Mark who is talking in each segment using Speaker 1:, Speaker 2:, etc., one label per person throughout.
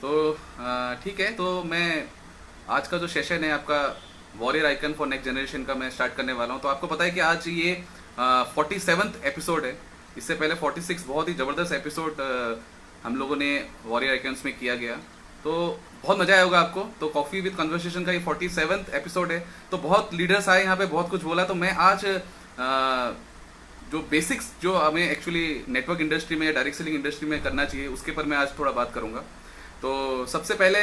Speaker 1: तो ठीक है। तो मैं आज का जो सेशन है आपका warrior icon for next generation का मैं स्टार्ट करने वाला हूँ। तो आपको पता है कि आज ये 47th एपिसोड है। इससे पहले 46 बहुत ही ज़बरदस्त एपिसोड हम लोगों ने वॉरियर आइकन्स में किया गया। तो बहुत मजा आया होगा आपको। तो कॉफ़ी विद कन्वर्सेशन का ये 47th एपिसोड है। तो बहुत लीडर्स आए यहाँ पे, बहुत कुछ बोला। तो मैं आज जो बेसिक्स जो हमें एक्चुअली नेटवर्क इंडस्ट्री में या डायरेक्ट सेलिंग इंडस्ट्री में करना चाहिए उसके पर मैं आज थोड़ा बात करूंगा। तो सबसे पहले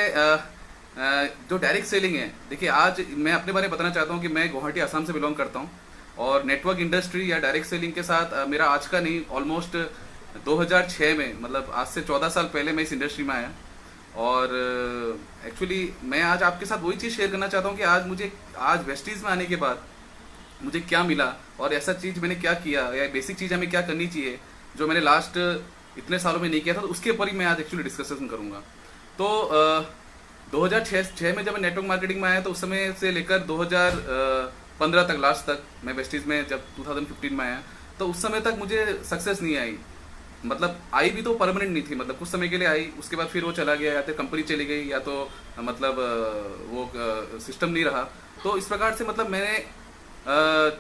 Speaker 1: जो डायरेक्ट सेलिंग है, देखिए आज मैं अपने बारे में बताना चाहता हूँ कि मैं गुवाहाटी आसाम से बिलोंग करता हूँ और नेटवर्क इंडस्ट्री या डायरेक्ट सेलिंग के साथ मेरा आज का नहीं, ऑलमोस्ट 2006 में, मतलब आज से 14 साल पहले मैं इस इंडस्ट्री में आया। और एक्चुअली मैं आज आपके साथ वही चीज़ शेयर करना चाहता हूँ कि आज वेस्टीज़ में आने के बाद मुझे क्या मिला और ऐसा चीज़ मैंने क्या किया या बेसिक चीज़ हमें क्या करनी चाहिए जो मैंने लास्ट इतने सालों में नहीं किया था। तो उसके ऊपर ही मैं आज एक्चुअली डिस्कशन करूँगा। तो 2006 में जब मैं नेटवर्क मार्केटिंग में आया तो उस समय से लेकर 2015 तक, लास्ट तक मैं वेस्टीज में जब 2015 में आया तो उस समय तक मुझे सक्सेस नहीं आई। मतलब आई भी तो परमानेंट नहीं थी, मतलब कुछ समय के लिए आई, उसके बाद फिर वो चला गया, या तो कंपनी चली गई या तो मतलब वो सिस्टम नहीं रहा। तो इस प्रकार से मतलब मैंने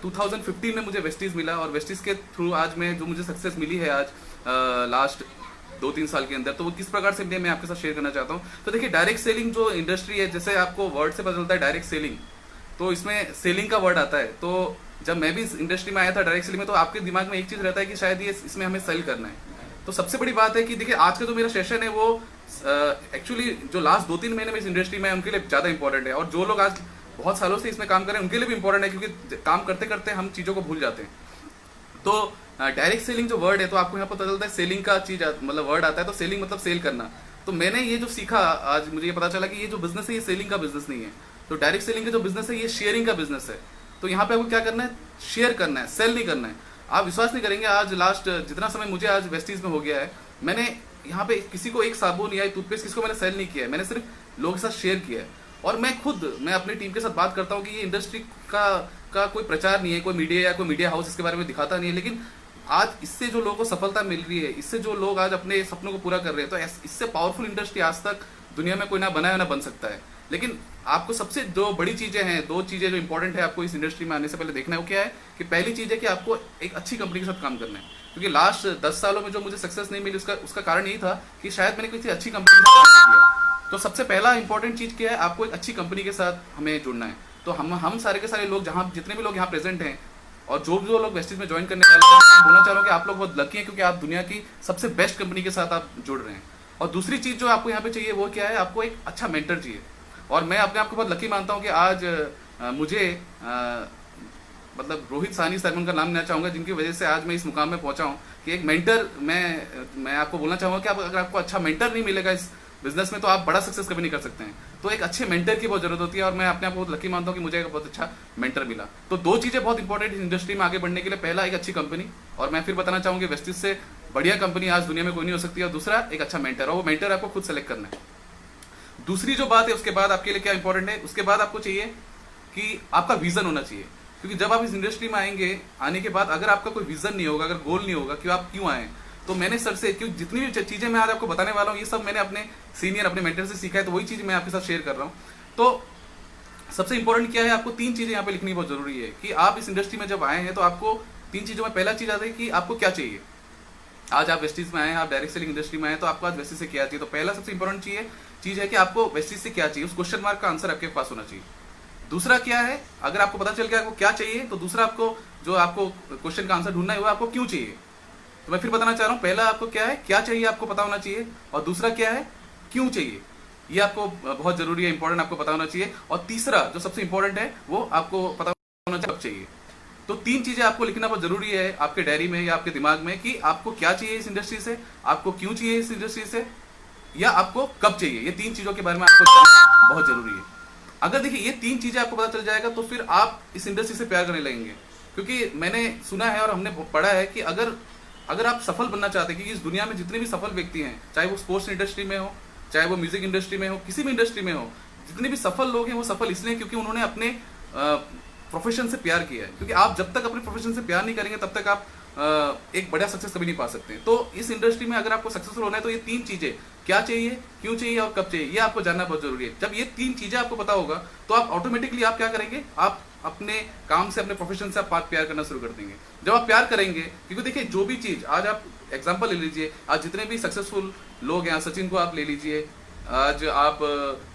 Speaker 1: 2015 में मुझे वेस्टीज मिला और वेस्टीज के थ्रू आज मैं जो मुझे सक्सेस मिली है आज लास्ट 2-3 साल के अंदर, तो वो किस प्रकार से मैं आपके साथ शेयर करना चाहता हूँ। तो देखिए डायरेक्ट सेलिंग जो इंडस्ट्री है, जैसे आपको वर्ड से पता चलता है डायरेक्ट सेलिंग, तो इसमें सेलिंग का वर्ड आता है। तो जब मैं भी इस इंडस्ट्री में आया था डायरेक्ट सेलिंग में, तो आपके दिमाग में एक चीज़ रहता है कि शायद ये इसमें हमें सेल करना है। तो सबसे बड़ी बात है कि देखिए आज का जो मेरा सेशन है वो एक्चुअली जो लास्ट 2-3 महीने में इस इंडस्ट्री में है उनके लिए ज़्यादा इंपॉर्टेंट है, और जो लोग आज बहुत सालों से इसमें काम कर रहे हैं उनके लिए भी इंपॉर्टेंट है, क्योंकि काम करते करते हम चीज़ों को भूल जाते हैं। तो डायरेक्ट सेलिंग जो वर्ड है, तो आपको यहाँ पता चलता है सेलिंग का चीज मतलब वर्ड आता है, तो सेलिंग मतलब सेल करना। तो मैंने ये जो सीखा आज, मुझे ये पता चला कि ये जो बिजनेस है ये सेलिंग का बिजनेस नहीं है। तो डायरेक्ट सेलिंग का जो बिजनेस है ये शेयरिंग का बिजनेस है। तो यहाँ पे आपको क्या करना है, शेयर करना है, सेल नहीं करना है। आप विश्वास नहीं करेंगे, आज लास्ट जितना समय मुझे आज वेस्टीज में हो गया है, मैंने यहाँ पे किसी को एक साबुन या टूथपेस्ट किसी को मैंने सेल नहीं किया है, मैंने सिर्फ लोगों के साथ शेयर किया है। और मैं अपनी टीम के साथ बात करता हूँ कि ये इंडस्ट्री का कोई प्रचार नहीं है, कोई मीडिया या कोई मीडिया हाउस इसके बारे में दिखाता नहीं है, लेकिन आज इससे जो लोगों को सफलता मिल रही है, इससे जो लोग आज अपने सपनों को पूरा कर रहे हैं, तो इससे पावरफुल इंडस्ट्री आज तक दुनिया में कोई ना बनाया ना बन सकता है। लेकिन आपको सबसे जो बड़ी चीजें हैं, 2 चीजें जो इंपॉर्टेंट है आपको इस इंडस्ट्री में आने से पहले देखना है, वो क्या है कि पहली चीज है कि आपको एक अच्छी कंपनी के साथ काम करना है। क्योंकि लास्ट 10 सालों में जो मुझे सक्सेस नहीं मिली उसका कारण यही था कि शायद मैंने किसी अच्छी कंपनी के साथ काम किया। तो सबसे पहला इंपॉर्टेंट चीज क्या है, आपको एक अच्छी कंपनी के साथ हमें जुड़ना है। तो हम सारे के सारे लोग, जहाँ जितने भी लोग यहाँ प्रेजेंट हैं और जो लोग वेस्टीज में ज्वाइन करने वाले हैं, मैं बोलना चाह रहा हूँ कि आप लोग बहुत लकी हैं, क्योंकि आप दुनिया की सबसे बेस्ट कंपनी के साथ आप जुड़ रहे हैं। और दूसरी चीज जो आपको यहाँ पे चाहिए वो क्या है, आपको एक अच्छा मेंटर चाहिए। और मैं अपने आप को बहुत लकी मानता हूँ कि आज मुझे मतलब रोहित साहनी सर उनका नाम लेना चाहूँगा, जिनकी वजह से आज मैं इस मुकाम में पहुंचा हूँ कि एक मेंटर, मैं आपको बोलना चाहूँगा कि अगर आपको अच्छा मेंटर नहीं मिलेगा इस बिजनेस में तो आप बड़ा सक्सेस कभी नहीं कर सकते हैं। तो एक अच्छे मेंटर की बहुत जरूरत होती है, और मैं अपने आप को बहुत लकी मानता हूँ कि मुझे एक बहुत अच्छा मेंटर मिला। तो 2 चीजें बहुत इंपॉर्टेंट इस इंडस्ट्री में आगे बढ़ने के लिए, पहला एक अच्छी कंपनी, और मैं फिर बताना चाहूँगी वेस्टीज से बढ़िया कंपनी आज दुनिया में कोई नहीं हो सकती, और दूसरा एक अच्छा मेंटर, और वो मेंटर आपको खुद सेलेक्ट करना है। दूसरी जो बात है उसके बाद आपके लिए क्या इंपॉर्टेंट है, उसके बाद आपको चाहिए कि आपका विजन होना चाहिए। क्योंकि जब आप इस इंडस्ट्री में आने के बाद अगर आपका कोई विजन नहीं होगा, अगर गोल नहीं होगा कि आप क्यों आए, तो मैंने सर से, क्योंकि जितनी भी चीजें मैं आज आपको बताने वाला हूँ ये सब मैंने अपने सीनियर, अपने मेंटर से सीखा है, तो वही चीज मैं आपके साथ शेयर कर रहा हूँ। तो सबसे इंपॉर्टेंट क्या है, आपको 3 चीजें यहाँ पे लिखनी बहुत जरूरी है कि आप इस इंडस्ट्री में जब आए हैं तो आपको 3 चीजों में पहला चीज आता है कि आपको क्या चाहिए। आज आप वेस्टीज में आए हैं, आप डायरेक्ट सेलिंग इंडस्ट्री में आए, तो आपको आज वेस्टीज से क्या चाहिए। तो पहला सबसे इंपॉर्टेंट चीज है कि आपको वेस्टीज से क्या चाहिए, उस क्वेश्चन मार्क का आंसर आपके पास होना चाहिए। दूसरा क्या है, अगर आपको पता चल गया आपको क्या चाहिए, तो दूसरा आपको जो आपको क्वेश्चन का आंसर ढूंढना है वो आपको क्यों चाहिए। तो मैं फिर बताना चाह रहा हूँ, पहला आपको क्या है, क्या चाहिए आपको पता होना चाहिए, और दूसरा क्या है, क्यों चाहिए। ये आपको बहुत जरूरी है, इंपॉर्टेंट आपको पता होना चाहिए। और तीसरा जो सबसे इंपॉर्टेंट है वो आपको पता होना चाहिए। तो 3 चीजें आपको लिखना बहुत जरूरी है आपके डायरी में या आपके दिमाग में, कि आपको क्या चाहिए इस इंडस्ट्री से, आपको क्यों चाहिए इस इंडस्ट्री से, या आपको कब चाहिए। ये 3 चीजों के बारे में आपको जानना बहुत जरूरी है। अगर देखिए ये 3 चीजें आपको पता चल जाएगा तो फिर आप इस इंडस्ट्री से प्यार करने लगेंगे। क्योंकि मैंने सुना है और हमने पढ़ा है कि अगर आप सफल बनना चाहते हैं, कि इस दुनिया में जितने भी सफल व्यक्ति हैं, चाहे वो स्पोर्ट्स इंडस्ट्री में हो, चाहे वो म्यूजिक इंडस्ट्री में हो, किसी भी इंडस्ट्री में हो, जितने भी सफल लोग हैं वो सफल इसलिए क्योंकि उन्होंने अपने प्रोफेशन से प्यार किया है। क्योंकि आप जब तक अपने प्रोफेशन से प्यार नहीं करेंगे तब तक आप एक बड़ा सक्सेस कभी नहीं पा सकते। तो इस इंडस्ट्री में अगर आपको सक्सेसफुल होना है तो ये 3 चीजें, क्या चाहिए, क्यों चाहिए और कब चाहिए, ये आपको जानना बहुत जरूरी है। जब ये 3 चीजें आपको पता होगा तो आप ऑटोमेटिकली आप क्या करेंगे, आप अपने काम से, अपने प्रोफेशन से आप प्यार करना शुरू कर देंगे। जब आप प्यार करेंगे, क्योंकि देखिए जो भी चीज, आज आप एग्जांपल ले लीजिए, आज जितने भी सक्सेसफुल लोग हैं, सचिन को आप ले लीजिए, आज आप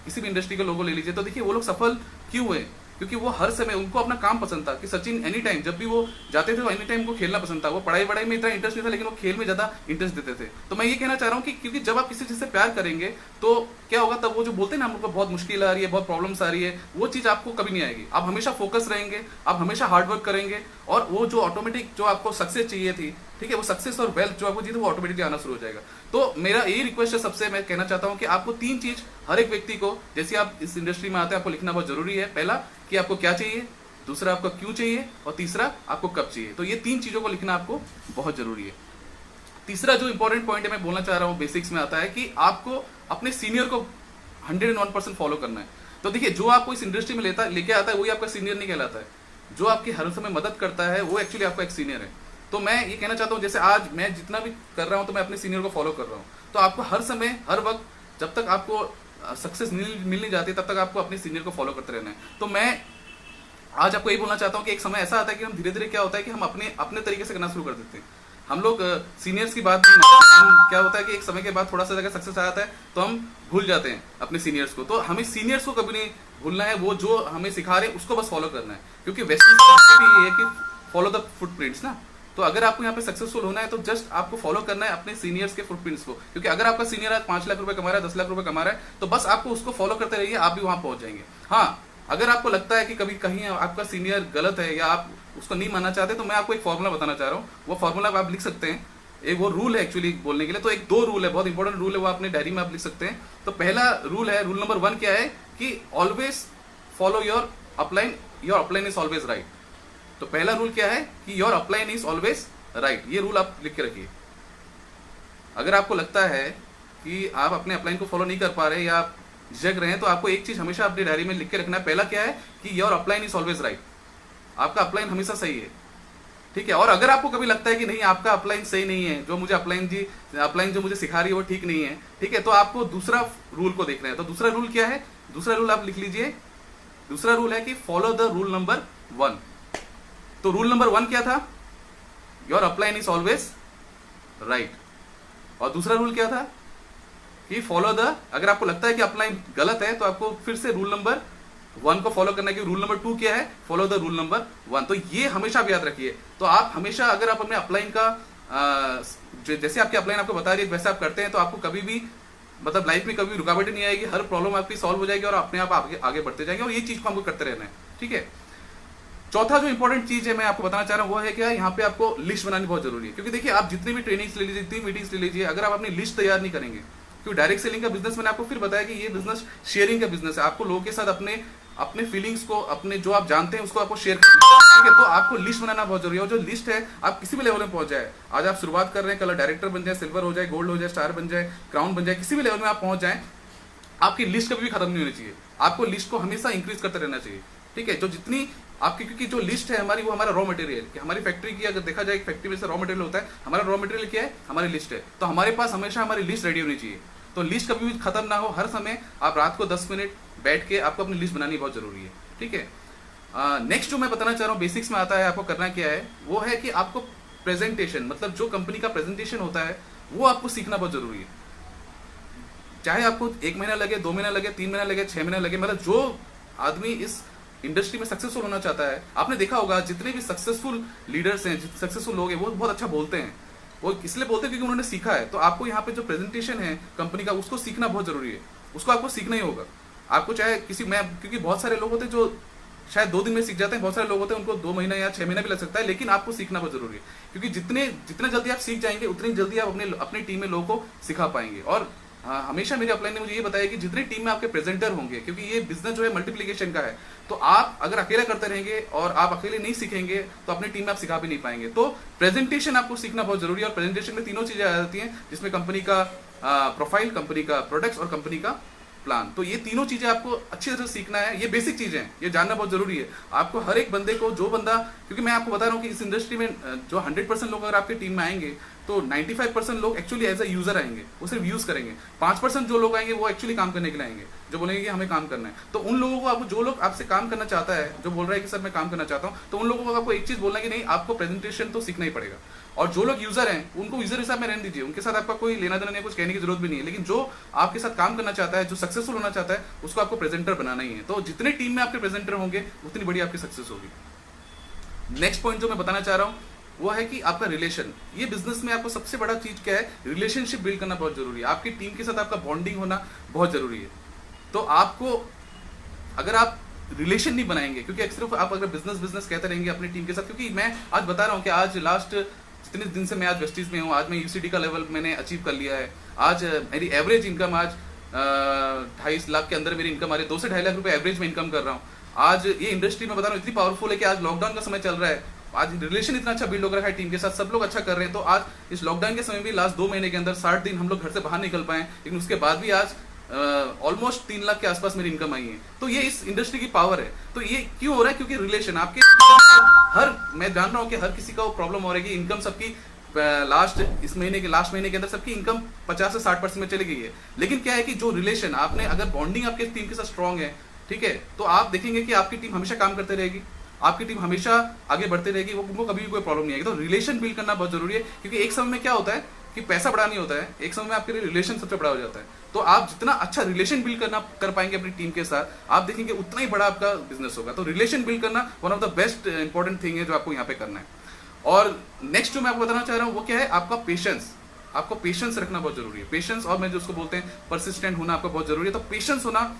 Speaker 1: किसी भी इंडस्ट्री के लोगों ले लीजिए, तो देखिए वो लोग सफल क्यों हुए, क्योंकि वो हर समय, उनको अपना काम पसंद था। कि सचिन एनी टाइम जब भी वो जाते थे तो एनी टाइम को खेलना पसंद था, वो पढ़ाई वढ़ाई में इतना इंटरेस्ट नहीं था, लेकिन वो खेल में ज्यादा इंटरेस्ट देते थे। तो मैं ये कहना चाह रहा हूँ कि क्योंकि जब आप किसी चीज से प्यार करेंगे तो क्या होगा, तब वो जो बोलते हैं ना हम लोग को बहुत मुश्किल आ रही है, बहुत प्रॉब्लम्स आ रही है, वो चीज आपको कभी नहीं आएगी। आप हमेशा फोकस रहेंगे, आप हमेशा हार्डवर्क करेंगे, और वो जो ऑटोमेटिक जो आपको सक्सेस चाहिए थी, ठीक है, वो सक्सेस और वेल्थ जो आपको चाहिए वो ऑटोमेटिकली आना शुरू हो जाएगा। तो मेरा यही रिक्वेस्ट है सबसे, मैं कहना चाहता हूं कि आपको 3 चीज हर एक व्यक्ति को, जैसे आप इस इंडस्ट्री में आते हैं, आपको लिखना बहुत जरूरी है। पहला कि आपको क्या चाहिए, दूसरा आपको क्यों चाहिए, और तीसरा आपको कब चाहिए। तो ये 3 चीजों को लिखना आपको बहुत जरूरी है। तीसरा जो इंपॉर्टेंट पॉइंट है मैं बोलना चाह रहा हूँ, बेसिक्स में आता है कि आपको अपने सीनियर को 101% फॉलो करना है। तो देखिए जो आपको इस इंडस्ट्री में लेके आता है वही आपका सीनियर नहीं कहलाता है। जो आपकी हर समय मदद करता है वो एक्चुअली आपका एक सीनियर है। तो मैं ये कहना चाहता हूँ, जैसे आज मैं जितना भी कर रहा हूँ तो मैं अपने सीनियर को फॉलो कर रहा हूँ। तो आपको हर समय, हर वक्त, जब तक आपको सक्सेस मिल नहीं जाती तब तक आपको अपने सीनियर को फॉलो करते रहना है। तो मैं आज आपको यही बोलना चाहता हूँ कि एक समय ऐसा आता है कि हम धीरे धीरे, क्या होता है कि हम अपने तरीके से करना शुरू कर देते हैं। हम लोग सीनियर्स की बात नहीं मानते। हम क्या होता है कि एक समय के बाद थोड़ा सा अगर सक्सेस आ जाता है तो हम भूल जाते हैं अपने सीनियर्स को। तो हमें सीनियर्स को कभी नहीं भूलना है, वो जो हमें सिखा रहे हैं उसको बस फॉलो करना है। क्योंकि वेस्टर्न भी ये है कि फॉलो द फुटप्रिंट्स ना। तो अगर आपको यहाँ पे सक्सेसफुल होना है तो जस्ट आपको फॉलो करना है अपने सीनियर्स के फुटप्रिंट्स को। क्योंकि अगर आपका सीनियर आज 5 लाख रुपए कमा रहा है, 10 लाख रुपए कमा रहा है, तो बस आपको उसको फॉलो करते रहिए, आप भी वहां पहुंच जाएंगे। हाँ, अगर आपको लगता है कि कभी कहीं आपका सीनियर गलत है या आप उसको नहीं मानना चाहते, तो मैं आपको एक फॉर्मूला बताना चाह रहा हूँ। वो फॉर्मूला आप लिख सकते हैं, एक वो रूल है एक्चुअली बोलने के लिए। तो एक 2 रूल है, बहुत इंपॉर्टेंट रूल है, वो अपने डायरी में आप लिख सकते हैं। तो पहला रूल है, रूल नंबर 1 क्या है कि always follow your upline, your upline is always right. तो पहला रूल क्या है कि your upline is always right. ये रूल आप लिख के रखिए। अगर आपको लगता है कि आप अपने अपलाइन को फॉलो नहीं कर पा रहे या आप झिझक रहे हैं, तो आपको एक चीज हमेशा अपनी डायरी में लिख के रखना है। पहला क्या है कि your upline is always right. आपका अपलाइन हमेशा सही है, ठीक है। और अगर आपको कभी लगता है कि नहीं आपका अपलाइन सही नहीं है, जो मुझे अपलाइन जो मुझे सिखा रही है वो ठीक नहीं है, ठीक है, तो आपको दूसरा रूल को देखना है। तो दूसरा रूल क्या है, दूसरा रूल आप लिख लीजिए। दूसरा रूल है कि फॉलो द रूल नंबर 1। तो रूल नंबर 1 क्या था, your upline is always right. और दूसरा रूल क्या था कि फॉलो द, अगर आपको लगता है कि अपलाइन गलत है तो आपको फिर से रूल नंबर 1 को फॉलो करना है। कि रूल नंबर 2 क्या है, फॉलो द रूल नंबर 1। तो ये हमेशा आप याद रखिए। तो आप हमेशा, अगर आप अपने अपलाइन का जैसे आपके अपलाइन आपको बता रही है वैसे आप करते हैं, तो आपको कभी भी, मतलब लाइफ में कभी रुकावट नहीं आएगी, हर प्रॉब्लम आपकी सॉल्व हो जाएगी और अपने आप आगे बढ़ते जाएंगे। और ये चीज को हमको करते रहना है, ठीक है। चौथा जो इंपॉर्टेंट चीज है मैं आपको बताना चाह रहा हूं वो है क्या, यहाँ पे आपको लिस्ट बनानी बहुत जरूरी है। क्योंकि देखिए आप जितनी भी ट्रेनिंग्स ले लीजिए, जितनी मीटिंग्स ले लीजिए, अगर आप अपनी लिस्ट तैयार नहीं करेंगे, क्योंकि डायरेक्ट सेलिंग का बिजनेस मैंने आपको फिर बताया कि ये बिजनेस शेयरिंग का बिजनेस है। आपको लोगों के साथ अपने फीलिंग्स को, अपने जो आप जानते हैं उसको आपको शेयर करना है, ठीक है। तो आपको लिस्ट बनाना बहुत जरूरी है। और जो लिस्ट है, आप किसी भी लेवल में पहुंच जाए, आज आप शुरुआत कर रहे हैं, कल डायरेक्टर बन जाए, सिल्वर हो जाए, गोल्ड हो जाए, स्टार बन जाए, क्राउन बन जाए, किसी भी लेवल में आप पहुंच जाए, आपकी लिस्ट कभी भी खत्म नहीं होनी चाहिए। आपको लिस्ट को हमेशा इंक्रीज करते रहना चाहिए, ठीक है। जो जितनी आपकी, क्योंकि जो लिस्ट है हमारी, वो हमारा रॉ मटेरियल कि हमारी फैक्ट्री की, अगर देखा जाए फैक्ट्री में से रॉ मटेरियल होता है, हमारा रॉ मटेरियल क्या है, हमारी लिस्ट है। तो हमारे पास हमेशा हमारी लिस्ट रेडी होनी चाहिए। तो लिस्ट कभी भी खत्म ना हो, हर समय आप रात को 10 मिनट बैठ के आपको अपनी लिस्ट बनानी बहुत जरूरी है, ठीक है। नेक्स्ट जो मैं बताना चाह रहा हूँ, बेसिक्स में आता है, आपको करना क्या है, वो है कि आपको प्रेजेंटेशन, मतलब जो कंपनी का प्रेजेंटेशन होता है वो आपको सीखना बहुत जरूरी है। चाहे आपको 1 महीना लगे, 2 महीना लगे, 3 महीना लगे, 6 महीना लगे, मतलब जो आदमी इस इंडस्ट्री में सक्सेसफुल होना चाहता है, आपने देखा होगा जितने भी सक्सेसफुल लीडर्स हैं, सक्सेसफुल लोग हैं, वो बहुत अच्छा बोलते हैं। वो इसलिए बोलते हैं क्योंकि उन्होंने सीखा है। तो आपको यहाँ पे जो प्रेजेंटेशन है कंपनी का, उसको सीखना बहुत जरूरी है। उसको आपको सीखना ही होगा। आपको चाहे क्योंकि बहुत सारे लोग होते हैं जो शायद 2 दिन में सीख जाते हैं, बहुत सारे लोग होते हैं उनको 2 महीना या 6 महीना भी लग सकता है, लेकिन आपको सीखना बहुत जरूरी है। क्योंकि जितना जल्दी आप सीख जाएंगे, उतनी जल्दी आप अपनी टीम में लोगों को सिखा पाएंगे। और हमेशा मेरे अपलाइन ने मुझे ये बताया कि जितनी टीम में आपके प्रेजेंटर होंगे, क्योंकि ये बिजनेस जो है मल्टीप्लिकेशन का है, तो आप अगर अकेला करते रहेंगे और आप अकेले नहीं सीखेंगे तो अपनी टीम में आप सिखा भी नहीं पाएंगे। तो प्रेजेंटेशन आपको सीखना बहुत जरूरी है। और प्रेजेंटेशन में 3 चीजें आ जाती हैं, जिसमें कंपनी का प्रोफाइल, कंपनी का प्रोडक्ट्स और कंपनी का प्लान। तो ये तीनों चीजें आपको अच्छी तरह से सीखना है, ये बेसिक चीजें हैं, ये जानना बहुत जरूरी है। आपको हर एक बंदे को, जो बंदा, क्योंकि मैं आपको बता रहा हूँ कि इस इंडस्ट्री में जो 100% लोग अगर आपकी टीम में आएंगे तो 95% लोग एक्चुअली एज अ यूजर आएंगे, वो सिर्फ यूज करेंगे। 5% जो लोग आएंगे वो एक्चुअली काम करने के लिए आएंगे, जो बोलेंगे कि हमें काम करना है। तो उन लोगों को आपको, जो लोग आपसे काम करना चाहता है, जो बोल रहा है कि सर मैं काम करना चाहता हूँ, तो उन लोगों को आपको एक चीज बोलना है कि नहीं, आपको प्रेजेंटेशन तो सीखना ही पड़ेगा। और जो लोग यूजर हैं उनको यूजर हिसाब में रहने दीजिए, उनके साथ आपका कोई लेना देना नहीं, कुछ कहने की जरूरत भी नहीं है। लेकिन जो आपके साथ काम करना चाहता है, जो सक्सेसफुल होना चाहता है, उसको आपको प्रेजेंटर बनाना ही है। तो जितने टीम में आपके प्रेजेंटर होंगे उतनी बड़ी आपकी सक्सेस होगी। नेक्स्ट पॉइंट जो मैं बताना चाह रहा हूँ वो है कि आपका रिलेशन। ये बिजनेस में आपको सबसे बड़ा चीज क्या है, रिलेशनशिप बिल्ड करना बहुत जरूरी है। आपकी टीम के साथ आपका बॉन्डिंग होना बहुत जरूरी है। तो आपको, अगर आप रिलेशन नहीं बनाएंगे, क्योंकि सिर्फ आप अगर बिजनेस कहते रहेंगे अपनी टीम के साथ, क्योंकि मैं आज बता रहा हूँ कि आज लास्ट जितने दिन से मैं आज वेस्टीज में हूँ, आज मैं यूसीडी का लेवल मैंने अचीव कर लिया है। आज मेरी एवरेज इनकम आज 2.5 लाख के अंदर मेरी इनकम आ रही है, 2 से 2.5 लाख रुपए एवरेज में इनकम कर रहा हूँ। आज ये इंडस्ट्री में बता रहा हूँ इतनी पावरफुल है कि आज लॉकडाउन का समय चल रहा है, आज रिलेशन इतना अच्छा बिल्ड हो रहा है टीम के साथ, सब लोग अच्छा कर रहे हैं। तो आज इस लॉकडाउन के समय भी लास्ट 2 महीने के अंदर 60 दिन हम लोग घर से बाहर निकल पाए, लेकिन उसके बाद भी आज ऑलमोस्ट 3 लाख के आसपास मेरी इनकम आई है। तो ये इस इंडस्ट्री की पावर है। तो ये क्यों हो रहा है, क्योंकि रिलेशन आपके मैं जान रहा हूँ कि हर किसी का वो प्रॉब्लम हो रहा है कि इनकम सबकी लास्ट महीने के अंदर सबकी इनकम 50 से 60% में चली गई है। लेकिन क्या है कि जो रिलेशन आपने, अगर बॉन्डिंग आपके टीम के साथ स्ट्रांग है, ठीक है, तो आप देखेंगे कि आपकी टीम हमेशा काम करते रहेगी, आपकी टीम हमेशा आगे बढ़ते रहेगी, वो उनको कभी भी कोई प्रॉब्लम नहीं आएगी। तो रिलेशन बिल्ड करना बहुत जरूरी है, क्योंकि एक समय में क्या होता है कि पैसा बड़ा नहीं होता है, एक समय में आपके लिए रिलेशन सबसे बड़ा हो जाता है। तो आप जितना अच्छा रिलेशन बिल्ड कर पाएंगे अपनी टीम के साथ, आप देखेंगे उतना ही बड़ा आपका बिजनेस होगा। तो रिलेशन बिल्ड करना one of the best important thing है जो आपको यहाँ पे करना है। और नेक्स्ट जो मैं आपको बताना चाह रहा हूँ वो क्या है, आपका पेशेंस। आपको पेशेंस रखना बहुत जरूरी है। पेशेंस, और मैं जो उसको बोलते हैं परसिस्टेंट होना, आपका बहुत जरूरी है। तो पेशेंस होना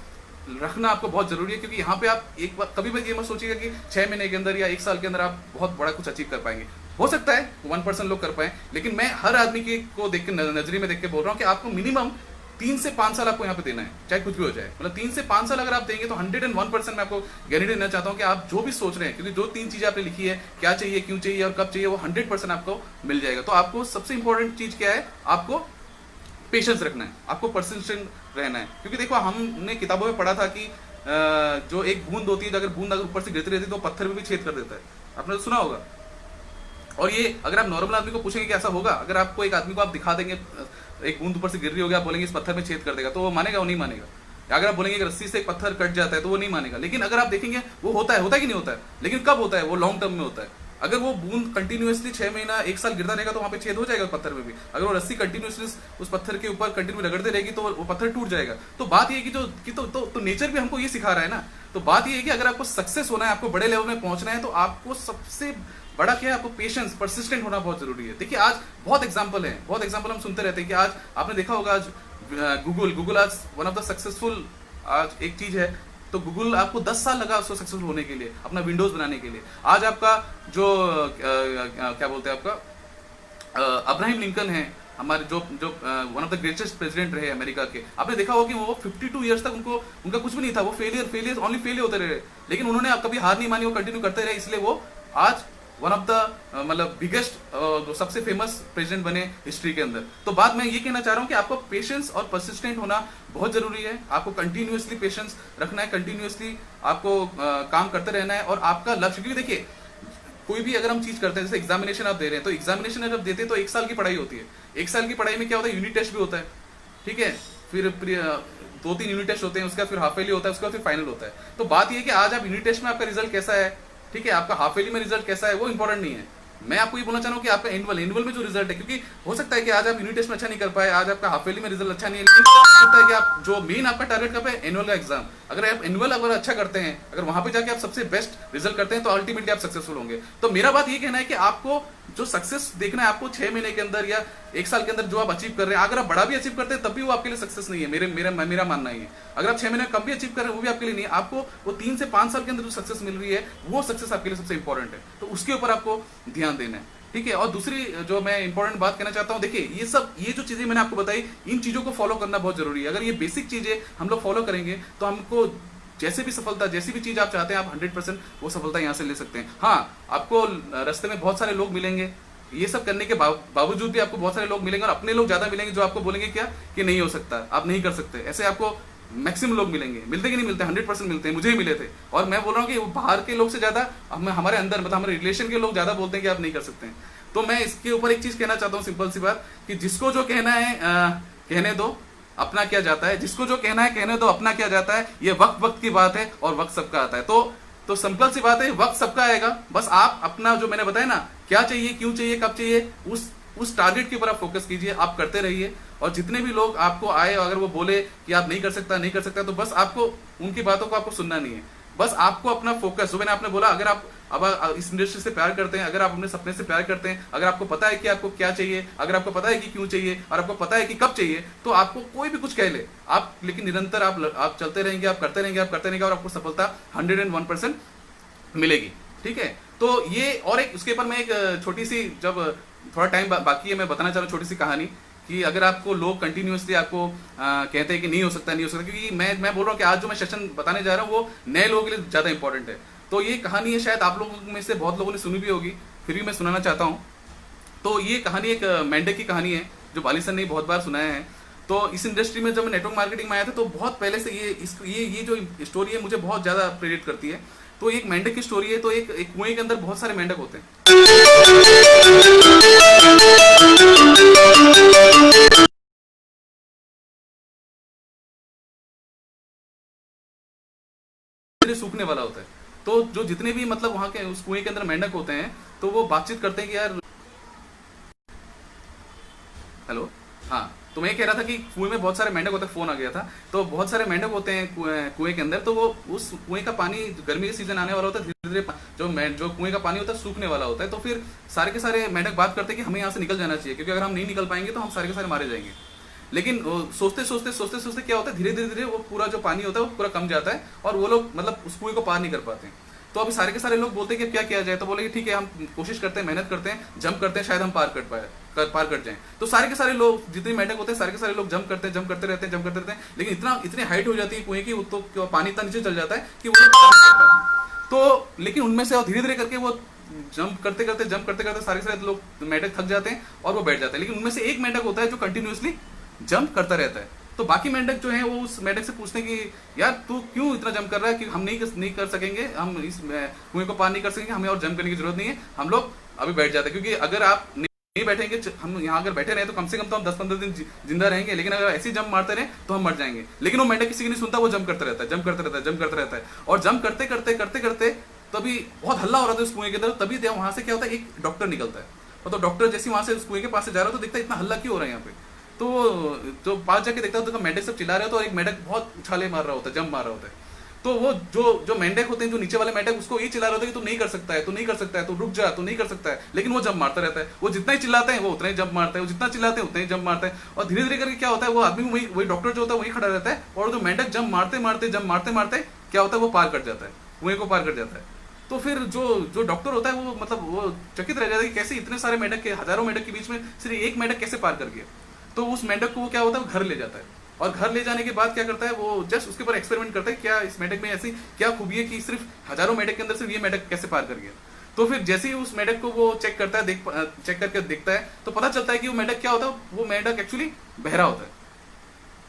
Speaker 1: रखना आपको बहुत जरूरी है, क्योंकि यहाँ पे आप एक बार कभी भी ये मत सोचिएगा कि 6 महीने के अंदर या 1 साल के अंदर आप बहुत बड़ा कुछ अचीव कर पाएंगे। हो सकता है 1% लोग कर पाए, लेकिन मैं हर आदमी को देख के, नजरिए में देख के बोल रहा हूँ कि आपको मिनिमम 3 से 5 साल आपको यहाँ पे देना है, चाहे कुछ भी हो जाए। मतलब 3 से 5 साल अगर आप देंगे तो 101% मैं आपको गारंटी देना चाहता हूँ कि आप जो भी सोच रहे हैं, क्योंकि जो 3 चीजें आपने लिखी है, क्या चाहिए, क्यों चाहिए और कब चाहिए, वो 100% आपको मिल जाएगा। तो आपको सबसे इंपॉर्टेंट चीज क्या है, आपको पेशेंस रखना है, आपको परसिस्टेंट रहना है। क्योंकि देखो, हमने किताबों में पढ़ा था कि जो एक बूंद होती है, अगर बूंद अगर ऊपर से गिरती रहती है तो पत्थर में भी छेद कर देता है। आपने तो सुना होगा। और ये अगर आप नॉर्मल आदमी को पूछेंगे कि ऐसा होगा, अगर आपको एक आदमी को आप दिखा देंगे एक बूंद ऊपर से गिर रही होगी, आप बोलेंगे इस पत्थर में छेद कर देगा, तो वो मानेगा? वो नहीं मानेगा। अगर आप बोलेंगे कि रस्सी से एक पत्थर कट जाता है तो वो नहीं मानेगा। लेकिन अगर आप देखेंगे वो होता है कि नहीं होता है, लेकिन कब होता है, वो लॉन्ग टर्म में होता है। अगर वो बूंद कंटिन्यूअसली 6 महीना 1 साल गिरता रहेगा तो वहां पे छेद हो जाएगा पत्थर में भी। अगर वो रस्सी कंटिन्यूअसली उस पत्थर के ऊपर कंटिन्यू रगड़ते रहेगी तो वो पत्थर टूट जाएगा। तो बात ये है कि तो नेचर भी हमको ये सिखा रहा है ना। तो बात ये है कि अगर आपको सक्सेस होना है, आपको बड़े लेवल में पहुंचना है, तो आपको सबसे बड़ा क्या है, आपको पेशेंस, परसिस्टेंट होना बहुत जरूरी है। देखिए, आज बहुत एग्जांपल हम सुनते रहते हैं कि आज आपने देखा होगा, आज गूगल आज वन ऑफ द सक्सेसफुल आज एक चीज है। तो गूगल आपको 10 साल लगा उसको सक्सेसफुल होने के लिए, अपना विंडोज बनाने के लिए। आज आपका जो क्या बोलते हैं, आपका अब्राहम लिंकन है, हमारे जो one of the greatest president रहे अमेरिका के। आपने देखा होगा कि वो 52 ईयर्स तक उनका कुछ भी नहीं था, वो फेलियर होते रहे, लेकिन उन्होंने कभी हार नहीं मानी, वो कंटिन्यू करते रहे। इसलिए वो आज वन ऑफ द मतलब बिगेस्ट सबसे फेमस प्रेसिडेंट बने हिस्ट्री के अंदर। तो बात मैं ये कहना चाह रहा हूँ कि आपको पेशेंस और परसिस्टेंट होना बहुत जरूरी है। आपको कंटिन्यूअसली पेशेंस रखना है, कंटिन्यूअसली आपको काम करते रहना है। और आपका लक्ष्य, क्योंकि देखिए, कोई भी अगर हम चीज करते हैं, जैसे एग्जामिनेशन आप दे रहे हैं, तो एग्जामिनेशन जब देते हैं तो 1 साल की पढ़ाई होती है। 1 साल की पढ़ाई में क्या होता है, यूनिट टेस्ट भी होता है, ठीक है, फिर 2-3 यूनिट टेस्ट होते हैं, उसका फिर हाफ ईयरली होता है, उसका फिर फाइनल होता है। तो बात यह है कि आज आप यूनिट टेस्ट में आपका रिजल्ट कैसा है, ठीक है, आपका हाफ ईयरली में रिजल्ट कैसा है, वो इंपॉर्टेंट नहीं है। मैं आपको ये बोलना चाह रहा हूँ कि आपका एनुअल में जो रिजल्ट है, क्योंकि हो सकता है कि आज आप यूनिट टेस्ट में अच्छा नहीं कर पाए, आज आपका हाफ ईयरली में रिजल्ट अच्छा नहीं है, लेकिन हो सकता है कि आप जो मेन आपका टारगेट कब है, एनुअल का एग्जाम, अगर आप एनुअल अगर अच्छा करते हैं, अगर वहां पे जाके आप सबसे बेस्ट रिजल्ट करते हैं, तो अल्टीमेटली आप सक्सेसफुल होंगे। तो मेरा बात ये कहना है कि आपको जो सक्सेस देखना है, आपको 6 महीने के अंदर या 1 साल के अंदर जो आप अचीव कर रहे हैं, अगर आप बड़ा भी अचीव करते हैं तब भी वो आपके लिए सक्सेस नहीं है। मेरा मानना ही है। अगर आप 6 महीने कम भी अचीव कर रहे हैं वो भी आपके लिए नहीं है। आपको वो 3 से 5 साल के अंदर जो सक्सेस मिल रही है, वो सक्सेस आपके लिए सबसे इंपॉर्टेंट है। तो उसके ऊपर आपको ध्यान देना है, ठीक है। और दूसरी जो मैं इंपॉर्टेंट बात कहना चाहता हूं, देखिए, ये जो चीजें मैंने आपको बताई, इन चीजों को फॉलो करना बहुत जरूरी है। अगर ये बेसिक चीजें हम लोग फॉलो करेंगे तो हमको जैसे भी सफलता, जैसी भी चीज आप चाहते हैं, आप 100% वो सफलता यहाँ से ले सकते हैं। हाँ, आपको रास्ते में बहुत सारे लोग मिलेंगे, ये सब करने के बावजूद भी आपको बहुत सारे लोग मिलेंगे, और अपने लोग ज्यादा मिलेंगे जो आपको बोलेंगे क्या कि नहीं हो सकता, आप नहीं कर सकते। ऐसे आपको मैक्सिमम लोग मिलेंगे, मिलते कि नहीं मिलते, 100% मिलते हैं, मुझे ही मिले थे। और मैं बोल रहा हूँ कि बाहर के लोग से ज़्यादा हमारे अंदर मतलब हमारे रिलेशन के लोग ज़्यादा बोलते हैं कि आप नहीं कर सकते हैं। तो मैं इसके ऊपर एक चीज़ कहना चाहता हूँ, सिंपल सी बात, कि जिसको जो कहना है कहने दो, अपना क्या जाता है। जिसको जो कहना है कहने दो, अपना क्या जाता है। ये वक्त वक्त की बात है और वक्त सबका आता है। तो सिंपल सी बात है, वक्त सबका आएगा, बस आप अपना जो मैंने बताया ना, क्या चाहिए, क्यों चाहिए, कब चाहिए, उस टारगेट के ऊपर आप फोकस कीजिए, आप करते रहिए। और जितने भी लोग आपको आए, अगर वो बोले कि आप नहीं कर सकता, नहीं कर सकता, तो बस आपको उनकी बातों को आपको सुनना नहीं है। बस आपको अपना फोकस, जो मैंने आपने बोला, अगर आप अब इस इंडस्ट्री से प्यार करते हैं, अगर आप अपने सपने से प्यार करते हैं, अगर आपको पता है कि आपको क्या चाहिए, अगर आपको पता है कि क्यों चाहिए, और आपको पता है कि कब चाहिए, तो आपको कोई भी कुछ कह ले, आप लेकिन निरंतर आप चलते रहेंगे, आप करते रहेंगे, आप करते रहेंगे, और आपको सफलता 101% मिलेगी। ठीक है। तो ये, और एक उसके ऊपर मैं एक छोटी सी, जब थोड़ा टाइम बाकी है, मैं बताना चाह रहा हूँ छोटी सी कहानी, कि अगर आपको लोग कंटिन्यूसली आपको कहते हैं कि नहीं हो सकता, नहीं हो सकता, क्योंकि मैं बोल रहा हूँ कि आज जो मैं सेशन बताने जा रहा हूँ वो नए लोगों के लिए ज़्यादा इंपॉर्टेंट है। तो ये कहानी है, शायद आप लोगों में से बहुत लोगों ने सुनी भी होगी, फिर भी मैं सुनाना चाहता हूँ। तो ये कहानी एक मेंढक की कहानी है, जो बाली सर ने बहुत बार सुनाया है। तो इस इंडस्ट्री में जब मैं नेटवर्क मार्केटिंग में आया था, तो बहुत पहले से ये जो स्टोरी है मुझे बहुत ज़्यादा प्रेरित करती है। तो एक मेंढक की स्टोरी है। तो एक कुएं के अंदर बहुत सारे मेंढक होते हैं। सूखने वाला होता है। तो जो जितने भी मतलब वहां के उस कुएं के अंदर मेंढक होते हैं, तो वो बातचीत करते हैं कि यार, हेलो, हाँ, तो मैं कह रहा था कि कुएं में बहुत सारे मेंढक होते हैं। फोन आ गया था। तो बहुत सारे मेंढक होते हैं कुएं के अंदर। तो वो उस कुएं का पानी, गर्मी का सीजन आने वाला होता है, धीरे धीरे जो कुएं का पानी होता है सूखने वाला होता है। तो फिर सारे के सारे मेंढक बात करते हैं कि हमें यहाँ से निकल जाना चाहिए, क्योंकि अगर हम नहीं निकल पाएंगे तो हम सारे के सारे मारे जाएंगे। लेकिन सोचते सोचते सोचते सोचते क्या होता है, धीरे धीरे धीरे वो पूरा जो पानी होता है वो पूरा कम जाता है, और वो लोग मतलब उस कुएं को पार नहीं कर पाते हैं। तो अभी सारे के सारे लोग बोलते हैं कि क्या किया जाए। तो बोले कि ठीक है, हम कोशिश करते हैं, मेहनत करते हैं, जंप करते हैं, शायद हम पार कर जाएं। तो सारे के सारे लोग, जितने मेंढक होते हैं, सारे के सारे लोग जंप करते हैं, जंप करते रहते हैं, जंप करते रहते हैं। लेकिन इतनी हाइट हो जाती है कुएं की, तो पानी इतना नीचे चल जाता है कि वो लोग नहीं कर पाते। तो लेकिन उनमें से धीरे धीरे करके वो जंप करते करते सारे के सारे लोग मेंढक थक जाते हैं और वो बैठ जाते हैं। लेकिन उनमें से एक मेंढक होता है जो कंटिन्यूसली जंप करता रहता है। तो बाकी मेंढक जो है वो उस मेंढक से पूछते हैं कि यार तू क्यों इतना जंप कर रहा है, कि हम नहीं कर सकेंगे, हम इस कुएं को पार नहीं कर सकेंगे, हमें और जंप करने की जरूरत नहीं है, हम लोग अभी बैठ जाते हैं। क्योंकि अगर आप नहीं बैठेंगे, हम यहाँ अगर बैठे रहे तो कम से कम तो हम 10-15 दिन जिंदा रहेंगे, लेकिन अगर ऐसे जंप मारते रहे तो हम मर जाएंगे। लेकिन वो मेंढक किसी की नहीं सुनता, वो जंप करता रहता है, जंप करता रहता है, जंप करता रहता है। और जंप करते करते करते करते तभी बहुत हल्ला हो रहा था उस कुएं के अंदर। तभी वहां से क्या होता है, एक डॉक्टर निकलता है। और तो डॉक्टर जैसे वहां से उस कुएं के पास से जा रहा है, तो देखता है इतना हल्ला क्यों हो रहा है यहाँ पे। तो पास जाके देखता है तो मेंढक सब चिल्ला रहे होते हैं, और एक मेंढक बहुत उछाले मार रहा होता है, जंप मार रहा होता है। तो वो जो मेंढक होते हैं, जो नीचे वाले मेंढक, उसको ये चिल्ला रहे होते हैं कि तू नहीं कर सकता है, तू नहीं कर सकता है, तू रुक जा, तू नहीं कर सकता है। लेकिन वो जंप मारता रहता है। वो जितना ही चिल्लाते हैं वो उतना ही जंप मारता है, वो जितना चिल्लाते हैं उतना ही जंप मारता है। और धीरे धीरे करके क्या होता है, वो आदमी वही डॉक्टर जो होता है वही खड़ा रहता है, और जो मेंढक जंप मारते मारते क्या होता है, वो पार कर जाता है, कुएं को पार कर जाता है। तो फिर जो डॉक्टर होता है वो मतलब वो चकित रह जाता है कि कैसे इतने सारे मेंढक के, हजारों मेंढक के बीच में सिर्फ एक मेंढक कैसे पार कर गया। तो उस मेंढक को वो क्या होता है, घर ले जाता है। और घर ले जाने के बाद क्या करता है, वो जस्ट उसके ऊपर एक्सपेरिमेंट करता है, क्या इस मेंढक में ऐसी क्या खूबी है कि सिर्फ हजारों मेंढक के अंदर सिर्फ ये मेंढक कैसे पार कर गया। तो फिर जैसे ही उस मेंढक को वो चेक करता है, चेक करके देखता है, तो पता चलता है कि वो मेंढक क्या होता है, वो मेंढक एक्चुअली बहरा होता है।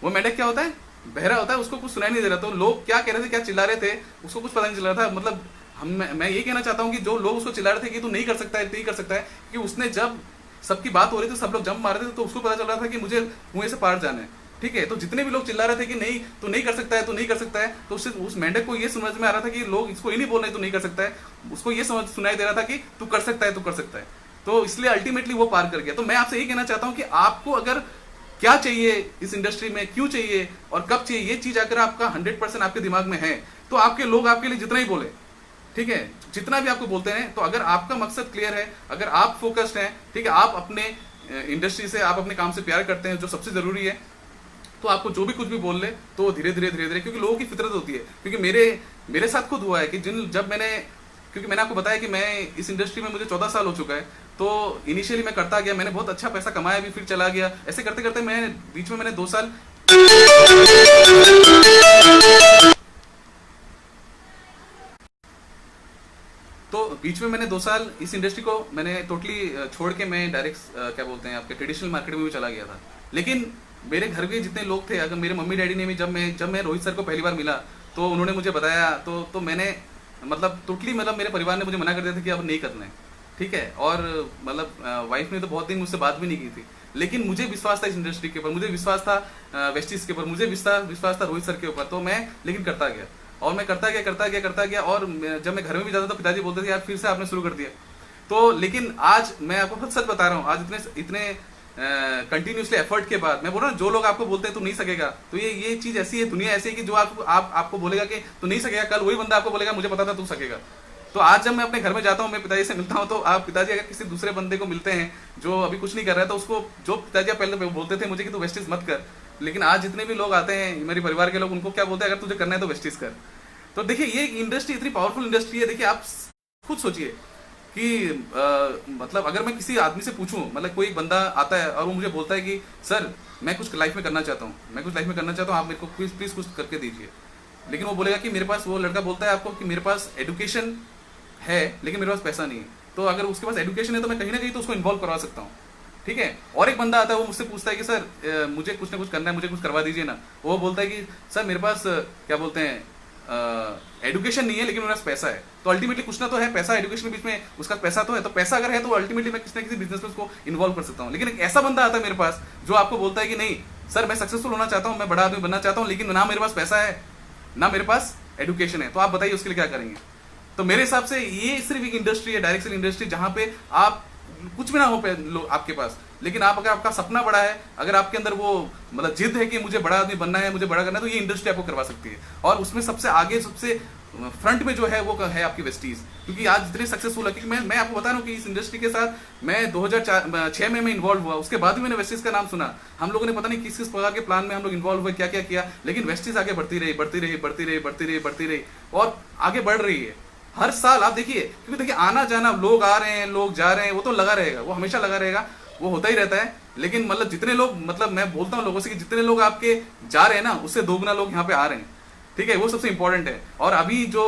Speaker 1: वो मेंढक क्या होता है, बहरा होता है, उसको कुछ सुनाई नहीं दे रहा। तो लोग क्या कह रहे थे, क्या चिल्ला रहे थे, उसको कुछ पता नहीं चल रहा था। मतलब मैं ये कहना चाहता हूँ कि जो लोग उसको चिल्ला रहे थे कि तू नहीं कर सकता है, नहीं कर सकता है, कि उसने जब सबकी बात हो रही थी, सब लोग जंप मार रहे थे, तो उसको पता चल रहा था कि मुझे कुएं से पार जाना है। ठीक है। तो जितने भी लोग चिल्ला रहे थे कि नहीं तू नहीं कर सकता है, तू नहीं कर सकता है, तो उससे उस मेंढक को ये समझ में आ रहा था कि लोग इसको ये नहीं बोल रहे तू नहीं कर सकता है, उसको ये समझ सुनाई दे रहा था कि तू कर सकता है, तू कर सकता है। तो इसलिए अल्टीमेटली वो पार कर गया। तो मैं आपसे ये कहना चाहता हूँ कि आपको अगर क्या चाहिए इस इंडस्ट्री में, क्यों चाहिए और कब चाहिए, ये चीज अगर आपका 100% आपके दिमाग में है, तो आपके लोग आपके लिए जितना ही बोले, ठीक है, जितना भी आपको बोलते हैं, तो अगर आपका मकसद क्लियर है, अगर आप फोकस्ड हैं, ठीक है, आप अपने इंडस्ट्री से, आप अपने काम से प्यार करते हैं, जो सबसे जरूरी है, तो आपको जो भी कुछ भी बोल ले तो धीरे धीरे, क्योंकि लोगों की फितरत होती है। क्योंकि मेरे साथ खुद हुआ है कि क्योंकि मैंने आपको बताया कि मैं इस इंडस्ट्री में मुझे 14 साल हो चुका है। तो इनिशियली मैं करता गया, मैंने बहुत अच्छा पैसा कमाया भी, फिर चला गया, ऐसे करते करते मैं बीच में मैंने 2 साल मैंने 2 साल इस इंडस्ट्री को मैंने टोटली छोड़ के मैं डायरेक्ट क्या बोलते हैं आपके ट्रेडिशनल मार्केट में भी चला गया था। लेकिन मेरे घर के जितने लोग थे, अगर मेरे मम्मी डैडी ने भी जब मैं रोहित सर को पहली बार मिला तो उन्होंने मुझे बताया, तो मैंने मतलब टोटली मतलब मेरे परिवार ने मुझे मना कर दिया था कि अब नहीं करना है, ठीक है। और मतलब वाइफ ने तो बहुत दिन मुझसे बात भी नहीं की थी, लेकिन मुझे विश्वास था इस इंडस्ट्री के ऊपर, मुझे विश्वास था वेस्टिज के ऊपर, मुझे विश्वास था रोहित सर के ऊपर। तो मैं लेकिन करता गया और मैं करता गया। और जब मैं घर में भी जाता तो पिताजी बोलते थे यार फिर से आपने शुरू कर दिया। तो लेकिन आज मैं आपको खुद सच बता रहा हूँ, आज इतने इतने कंटिन्यूसली एफर्ट के बाद मैं बोल रहा हूँ, जो लोग आपको बोलते हैं तू नहीं सकेगा, तो ये चीज ऐसी है, दुनिया ऐसी है कि जो आपको बोलेगा कि तू नहीं सकेगा, कल वही बंदा आपको बोलेगा मुझे पता था तू सकेगा। तो आज जब मैं अपने घर में जाता हूँ, मैं पिताजी से मिलता हूँ, तो आप पिताजी अगर किसी दूसरे बंदे को मिलते हैं जो अभी कुछ नहीं कर रहा है, तो उसको जो पिताजी पहले बोलते थे मुझे कि तू वेस्टिज मत कर, लेकिन आज जितने भी लोग आते हैं मेरे परिवार के लोग, उनको क्या बोलते हैं, अगर तुझे करना है तो वेस्टिज कर। तो देखिए ये इंडस्ट्री इतनी पावरफुल इंडस्ट्री है। देखिए आप खुद सोचिए कि मतलब अगर मैं किसी आदमी से पूछूं, मतलब कोई बंदा आता है और वो मुझे बोलता है कि सर मैं कुछ लाइफ में करना चाहता हूं, आप मेरे को प्लीज कुछ करके दीजिए, लेकिन वो बोलेगा कि मेरे पास, वो लड़का बोलता है आपको कि मेरे पास एडुकेशन है लेकिन मेरे पास पैसा नहीं है। तो अगर उसके पास एडुकेशन है तो मैं कहीं ना कहीं तो उसको इन्वॉल्व करवा सकता हूँ, ठीक है। और एक बंदा आता है, वो मुझसे पूछता है कि सर मुझे कुछ ना कुछ करना है, मुझे कुछ करवा दीजिए ना। वो बोलता है कि सर मेरे पास क्या बोलते हैं एडुकेशन नहीं है लेकिन मेरे पास पैसा है। तो अल्टीमेटली कुछ ना तो है, पैसा एडुकेशन के बीच में उसका पैसा तो है, तो पैसा अगर है तो अल्टीमेटली मैं किसी ना किसी बिजनेस में उसको इन्वॉल्व कर सकता हूँ। लेकिन एक ऐसा बंदा आता है मेरे पास जो आपको बोलता है कि नहीं सर मैं सक्सेसफुल होना चाहता हूँ, मैं बड़ा आदमी बनना चाहता हूँ, लेकिन ना मेरे पास पैसा है ना मेरे पास एडुकेशन है। तो आप बताइए उसके लिए क्या करेंगे। तो मेरे हिसाब से ये सिर्फ एक इंडस्ट्री है, डायरेक्ट सेल इंडस्ट्री, जहां पे आप कुछ भी ना हो आपके पास, लेकिन आप अगर आपका सपना बड़ा है, अगर आपके अंदर वो मतलब जिद है कि मुझे बड़ा आदमी बनना है, मुझे बड़ा करना है, तो ये इंडस्ट्री आपको करवा सकती है। और उसमें सबसे आगे, सबसे फ्रंट में जो है वो है आपकी वेस्टीज, क्योंकि आज जितने सक्सेसफुल है, क्योंकि मैं आपको बता रहा हूँ कि इस इंडस्ट्री के साथ मैं 2006 में मैं इन्वॉल्व हुआ, उसके बाद भी मैंने वेस्टीज का नाम सुना। हम लोगों ने पता नहीं किस किस प्रकार के प्लान में हम लोग इन्वॉल्व हुए, क्या क्या किया, लेकिन वेस्टीज आगे बढ़ती रही और आगे बढ़ रही है हर साल। आप देखिए, क्योंकि देखिए आना जाना, लोग आ रहे हैं लोग जा रहे हैं, वो तो लगा रहेगा, वो हमेशा लगा रहेगा, वो होता ही रहता है। लेकिन मतलब जितने लोग, मतलब मैं बोलता हूँ लोगों से कि जितने लोग आपके जा रहे हैं ना, उससे दोगुना लोग यहाँ पे आ रहे हैं, ठीक है। वो सबसे इंपॉर्टेंट है। और अभी जो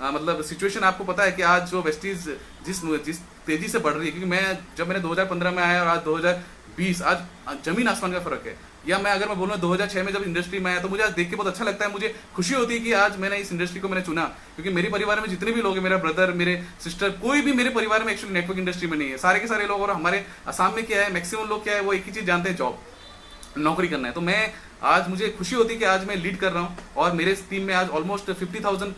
Speaker 1: मतलब सिचुएशन आपको पता है कि आज जो वेस्टीज जिस तेजी से बढ़ रही है, क्योंकि मैंने 2015 में आया और आज 2020, आज जमीन आसमान का फर्क है। या मैं बोलूँ 2006 में जब इंडस्ट्री में आया, तो मुझे आज देख के बहुत अच्छा लगता है, मुझे खुशी होती है कि आज मैंने इस इंडस्ट्री को मैंने चुना, क्योंकि मेरे परिवार में जितने भी लोग हैं, मेरा ब्रदर, मेरे सिस्टर, कोई भी मेरे परिवार में एक्चुअली नेटवर्क इंडस्ट्री में नहीं है, सारे के सारे लोग। और हमारे असम में क्या है, मैक्सिमम लोग क्या है, वो एक ही चीज जानते हैं, जॉब, नौकरी करना है। तो मैं आज मुझे खुशी होती है कि आज मैं लीड कर रहा हूँ, और मेरे टीम में आज ऑलमोस्ट 50,000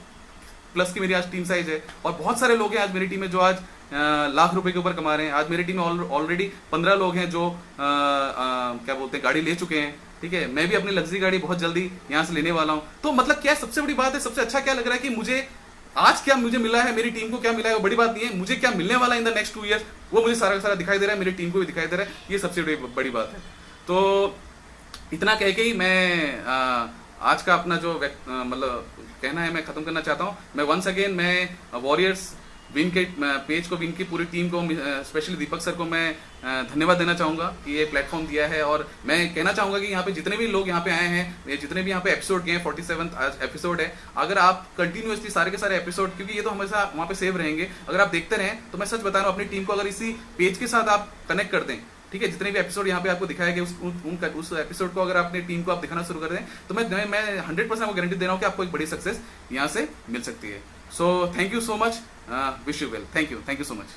Speaker 1: प्लस की मेरी आज टीम साइज है, और बहुत सारे लोग हैं आज मेरी टीम में जो आज लाख रुपए के ऊपर कमा रहे हैं। आज मेरी टीम में ऑलरेडी 15 लोग हैं जो क्या बोलते हैं, गाड़ी ले चुके हैं, ठीक है। मैं भी अपनी लग्जरी गाड़ी बहुत जल्दी यहाँ से लेने वाला हूँ। तो मतलब क्या सबसे बड़ी बात है, सबसे अच्छा क्या लग रहा है कि मुझे आज क्या मुझे मिला है, मेरी टीम को क्या मिला है, वो बड़ी बात नहीं है, मुझे क्या मिलने वाला है इन द नेक्स्ट 2 ईयर्स, वो मुझे सारा का सारा दिखाई दे रहा है, मेरी टीम को भी दिखाई दे रहा है, ये सबसे बड़ी बात है। तो इतना कह के ही मैं आज का अपना जो मतलब कहना है मैं खत्म करना चाहता हूँ। मैं वंस अगेन मैं वॉरियर्स विन के पेज को, विन की पूरी टीम को, स्पेशली दीपक सर को मैं धन्यवाद देना चाहूँगा कि ये प्लेटफॉर्म दिया है। और मैं कहना चाहूँगा कि यहाँ पे जितने भी लोग यहाँ पे आए हैं, ये जितने भी यहाँ पे एपिसोड गए हैं, 47th आज एपिसोड है, अगर आप कंटिन्यूसली सारे के सारे एपिसोड, क्योंकि ये तो हमेशा वहाँ पे सेव रहेंगे, अगर आप देखते रहें, तो मैं सच बता रहा हूँ, अपनी टीम को अगर इसी पेज के साथ आप कनेक्ट कर दें, ठीक है, जितने भी एपिसोड यहाँ पे आपको दिखाया गया, उस एपिसोड को अगर अपनी टीम को आप दिखाना शुरू कर दें, तो मैं 100% आपको गारंटी दे रहा हूँ कि आपको एक बड़ी सक्सेस यहाँ से मिल सकती है। So thank you so much, wish you well, thank you so much.